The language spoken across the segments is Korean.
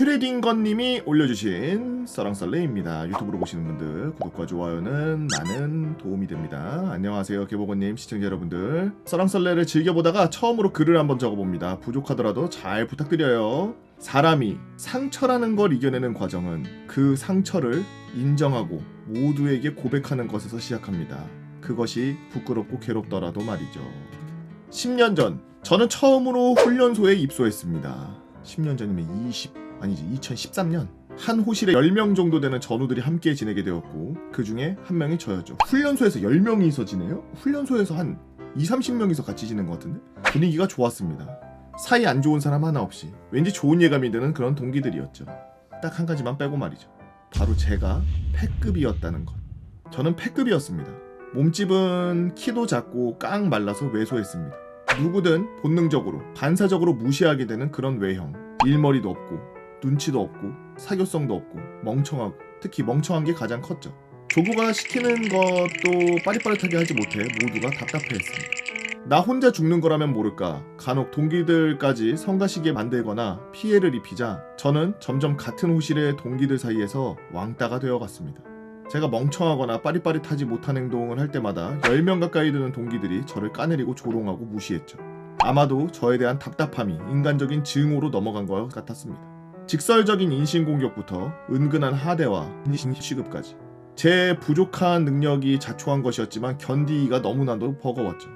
슈레딩건님이 올려주신 썰랑썰레입니다. 유튜브로 보시는 분들 구독과 좋아요는 많은 도움이 됩니다. 안녕하세요 개보건님 시청자 여러분들. 썰랑썰레를 즐겨보다가 처음으로 글을 한번 적어봅니다. 부족하더라도 잘 부탁드려요. 사람이 상처라는 걸 이겨내는 과정은 그 상처를 인정하고 모두에게 고백하는 것에서 시작합니다. 그것이 부끄럽고 괴롭더라도 말이죠. 10년 전 저는 처음으로 훈련소에 입소했습니다. 10년 전이면 2013년 한 호실에 10명 정도 되는 전우들이 함께 지내게 되었고 그 중에 한 명이 저였죠. 훈련소에서 10명이서 지내요? 훈련소에서 한 20-30명이서 같이 지낸 것 같은데? 분위기가 좋았습니다. 사이 안 좋은 사람 하나 없이 왠지 좋은 예감이 드는 그런 동기들이었죠. 딱 한 가지만 빼고 말이죠. 바로 제가 패급이었다는 것. 저는 패급이었습니다. 몸집은 키도 작고 깡 말라서 왜소했습니다. 누구든 본능적으로 반사적으로 무시하게 되는 그런 외형. 일머리도 없고 눈치도 없고 사교성도 없고 멍청하고 특히 멍청한 게 가장 컸죠. 조부가 시키는 것도 빠릿빠릿하게 하지 못해 모두가 답답해했습니다. 나 혼자 죽는 거라면 모를까 간혹 동기들까지 성가시게 만들거나 피해를 입히자 저는 점점 같은 호실의 동기들 사이에서 왕따가 되어갔습니다. 제가 멍청하거나 빠릿빠릿하지 못한 행동을 할 때마다 10명 가까이 되는 동기들이 저를 까내리고 조롱하고 무시했죠. 아마도 저에 대한 답답함이 인간적인 증오로 넘어간 것 같았습니다. 직설적인 인신공격부터 은근한 하대와 인신 취급까지. 제 부족한 능력이 자초한 것이었지만 견디기가 너무나도 버거웠죠.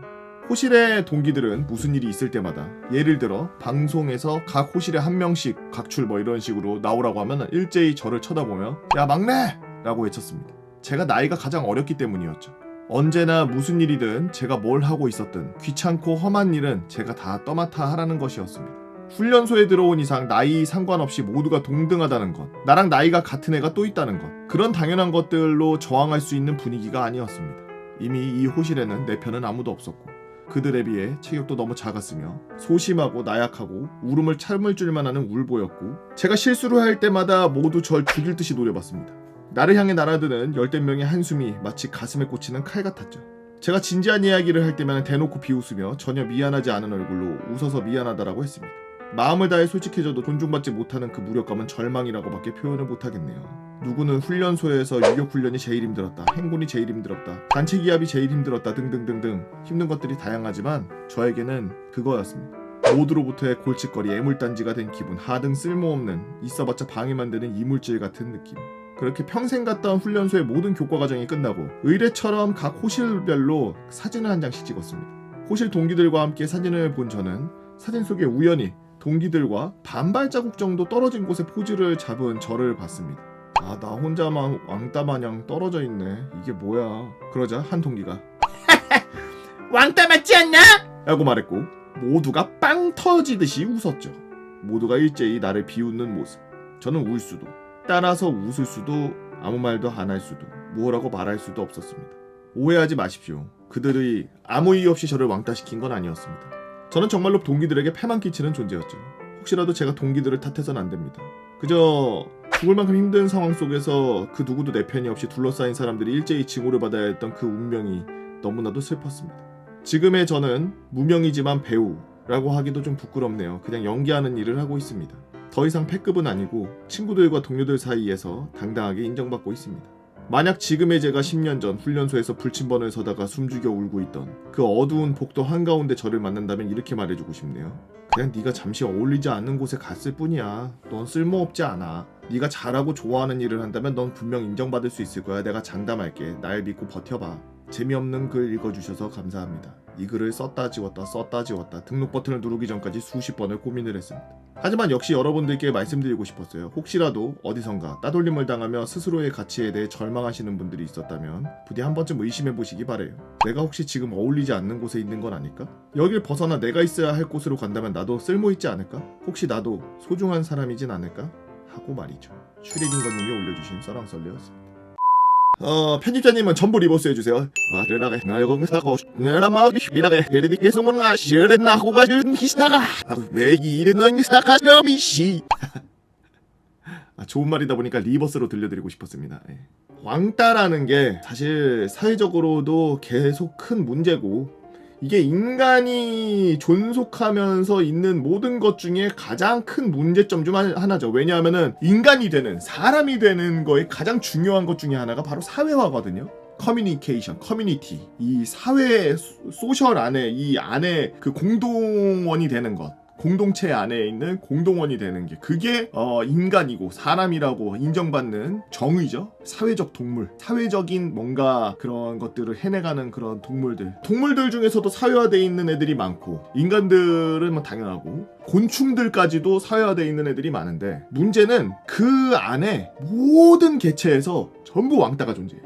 호실의 동기들은 무슨 일이 있을 때마다 예를 들어 방송에서 각 호실에 한 명씩 각출 뭐 이런 식으로 나오라고 하면 일제히 저를 쳐다보며 야 막내! 라고 외쳤습니다. 제가 나이가 가장 어렸기 때문이었죠. 언제나 무슨 일이든 제가 뭘 하고 있었든 귀찮고 험한 일은 제가 다 떠맡아 하라는 것이었습니다. 훈련소에 들어온 이상 나이 상관없이 모두가 동등하다는 것, 나랑 나이가 같은 애가 또 있다는 것, 그런 당연한 것들로 저항할 수 있는 분위기가 아니었습니다. 이미 이 호실에는 내 편은 아무도 없었고 그들에 비해 체격도 너무 작았으며 소심하고 나약하고 울음을 참을 줄만 아는 울보였고 제가 실수를 할 때마다 모두 절 죽일 듯이 노려봤습니다. 나를 향해 날아드는 열댓 명의 한숨이 마치 가슴에 꽂히는 칼 같았죠. 제가 진지한 이야기를 할 때면 대놓고 비웃으며 전혀 미안하지 않은 얼굴로 웃어서 미안하다라고 했습니다. 마음을 다해 솔직해져도 존중받지 못하는 그 무력감은 절망이라고밖에 표현을 못하겠네요. 누구는 훈련소에서 유격훈련이 제일 힘들었다, 행군이 제일 힘들었다, 단체 기합이 제일 힘들었다 등등등등 힘든 것들이 다양하지만 저에게는 그거였습니다. 모두로부터의 골칫거리 애물단지가 된 기분, 하등 쓸모없는 있어봤자 방해만 되는 이물질 같은 느낌. 그렇게 평생 갔던 훈련소의 모든 교과 과정이 끝나고 의례처럼 각 호실별로 사진을 한 장씩 찍었습니다. 호실 동기들과 함께 사진을 본 저는 사진 속에 우연히 동기들과 반발자국 정도 떨어진 곳에 포즈를 잡은 저를 봤습니다. 아, 나 혼자만 왕따 마냥 떨어져 있네. 이게 뭐야. 그러자 한 동기가 왕따 맞지 않나? 라고 말했고 모두가 빵 터지듯이 웃었죠. 모두가 일제히 나를 비웃는 모습. 저는 울 수도 따라서 웃을 수도 아무 말도 안 할 수도 뭐라고 말할 수도 없었습니다. 오해하지 마십시오. 그들이 아무 이유 없이 저를 왕따시킨 건 아니었습니다. 저는 정말로 동기들에게 패만 끼치는 존재였죠. 혹시라도 제가 동기들을 탓해서는 안 됩니다. 그저 죽을 만큼 힘든 상황 속에서 그 누구도 내 편이 없이 둘러싸인 사람들이 일제히 징후를 받아야 했던 그 운명이 너무나도 슬펐습니다. 지금의 저는 무명이지만 배우라고 하기도 좀 부끄럽네요. 그냥 연기하는 일을 하고 있습니다. 더 이상 패급은 아니고 친구들과 동료들 사이에서 당당하게 인정받고 있습니다. 만약 지금의 제가 10년 전 훈련소에서 불침번을 서다가 숨죽여 울고 있던 그 어두운 복도 한가운데 저를 만난다면 이렇게 말해주고 싶네요. 그냥 네가 잠시 어울리지 않는 곳에 갔을 뿐이야. 넌 쓸모없지 않아. 네가 잘하고 좋아하는 일을 한다면 넌 분명 인정받을 수 있을 거야. 내가 장담할게. 날 믿고 버텨봐. 재미없는 글 읽어주셔서 감사합니다. 이 글을 썼다 지웠다 등록 버튼을 누르기 전까지 수십 번을 고민을 했습니다. 하지만 역시 여러분들께 말씀드리고 싶었어요. 혹시라도 어디선가 따돌림을 당하며 스스로의 가치에 대해 절망하시는 분들이 있었다면 부디 한 번쯤 의심해보시기 바래요. 내가 혹시 지금 어울리지 않는 곳에 있는 건 아닐까? 여길 벗어나 내가 있어야 할 곳으로 간다면 나도 쓸모있지 않을까? 혹시 나도 소중한 사람이진 않을까? 하고 말이죠. 슈레딩거님이 올려주신 썰랑썰레였습니다. 편집자님은 전부 리버스 해주세요. 좋은 말이다 보니까 리버스로 들려드리고 싶었습니다. 왕따라는 게 사실 사회적으로도 계속 큰 문제고 이게 인간이 존속하면서 있는 모든 것 중에 가장 큰 문제점 중 하나죠. 왜냐하면은 인간이 되는, 사람이 되는 거에 가장 중요한 것 중에 하나가 바로 사회화거든요. 커뮤니케이션, 커뮤니티, 이 사회 소셜 안에, 이 안에 그 공동원이 되는 것, 공동체 안에 있는 공동원이 되는 게, 그게 인간이고 사람이라고 인정받는 정의죠. 사회적 동물, 사회적인 뭔가 그런 것들을 해내가는 그런 동물들 중에서도 사회화되어 있는 애들이 많고, 인간들은 뭐 당연하고 곤충들까지도 사회화되어 있는 애들이 많은데, 문제는 그 안에 모든 개체에서 전부 왕따가 존재해요.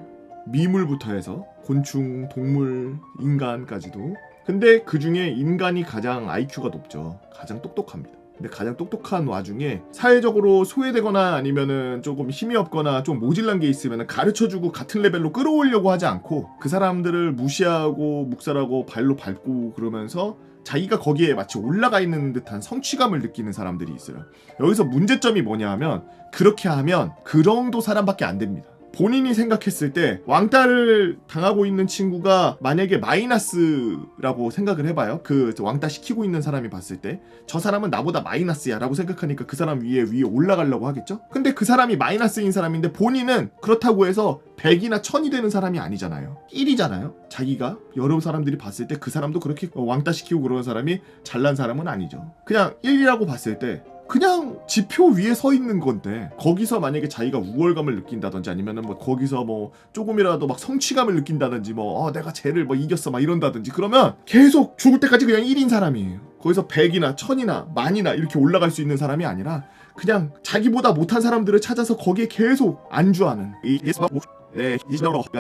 미물부터 해서 곤충, 동물, 인간까지도. 근데 그 중에 인간이 가장 IQ가 높죠. 가장 똑똑합니다. 근데 가장 똑똑한 와중에 사회적으로 소외되거나 아니면은 조금 힘이 없거나 좀 모질란 게 있으면은 가르쳐주고 같은 레벨로 끌어오려고 하지 않고, 그 사람들을 무시하고 묵살하고 발로 밟고 그러면서 자기가 거기에 마치 올라가 있는 듯한 성취감을 느끼는 사람들이 있어요. 여기서 문제점이 뭐냐 하면, 그렇게 하면 그 정도 사람밖에 안 됩니다. 본인이 생각했을 때 왕따를 당하고 있는 친구가 만약에 마이너스라고 생각을 해봐요. 그 왕따 시키고 있는 사람이 봤을 때 저 사람은 나보다 마이너스야 라고 생각하니까 그 사람 위에 올라가려고 하겠죠? 근데 그 사람이 마이너스인 사람인데 본인은 그렇다고 해서 100이나 1000이 되는 사람이 아니잖아요. 1이잖아요. 자기가 여러 사람들이 봤을 때 그 사람도 그렇게 왕따 시키고 그러는 사람이 잘난 사람은 아니죠. 그냥 1이라고 봤을 때 그냥 지표 위에 서 있는 건데, 거기서 만약에 자기가 우월감을 느낀다든지 아니면은 뭐 거기서 뭐 조금이라도 막 성취감을 느낀다든지 뭐 내가 쟤를 뭐 이겼어 막 이런다든지, 그러면 계속 죽을 때까지 그냥 1인 사람이에요. 거기서 100이나 1000이나 만이나 이렇게 올라갈 수 있는 사람이 아니라 그냥 자기보다 못한 사람들을 찾아서 거기에 계속 안주하는 이지가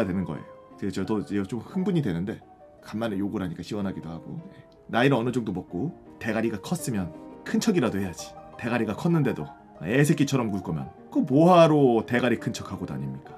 되는 거예요. 저도 좀 흥분이 되는데 간만에 욕을 하니까 시원하기도 하고, 나이를 어느 정도 먹고 대가리가 컸으면 큰 척이라도 해야지. 대가리가 컸는데도 애새끼처럼 굴 거면 그 뭐하러 대가리 큰 척하고 다닙니까?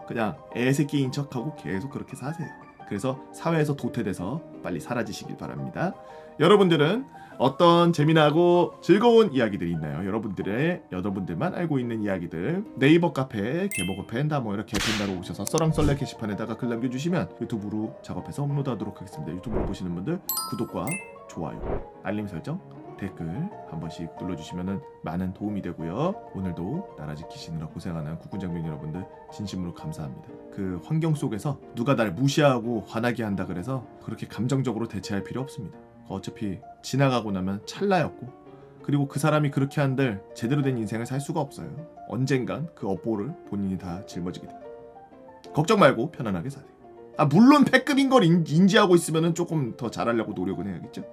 그냥 애새끼인 척하고 계속 그렇게 사세요. 그래서 사회에서 도태돼서 빨리 사라지시길 바랍니다. 여러분들은 어떤 재미나고 즐거운 이야기들이 있나요? 여러분들만 알고 있는 이야기들 네이버 카페, 개보고 펜다 뭐 이렇게 펜다로 오셔서 썰렁썰레 게시판에다가 글 남겨주시면 유튜브로 작업해서 업로드하도록 하겠습니다. 유튜브로 보시는 분들 구독과 좋아요, 알림 설정, 댓글 한 번씩 눌러주시면 많은 도움이 되고요. 오늘도 나라 지키시느라 고생하는 국군장병 여러분들 진심으로 감사합니다. 그 환경 속에서 누가 날 무시하고 화나게 한다 그래서 그렇게 감정적으로 대처할 필요 없습니다. 어차피 지나가고 나면 찰나였고, 그리고 그 사람이 그렇게 한들 제대로 된 인생을 살 수가 없어요. 언젠간 그 업보를 본인이 다 짊어지게 됩니다. 걱정 말고 편안하게 사세요. 물론 패급인 걸 인지하고 있으면 조금 더 잘하려고 노력은 해야겠죠.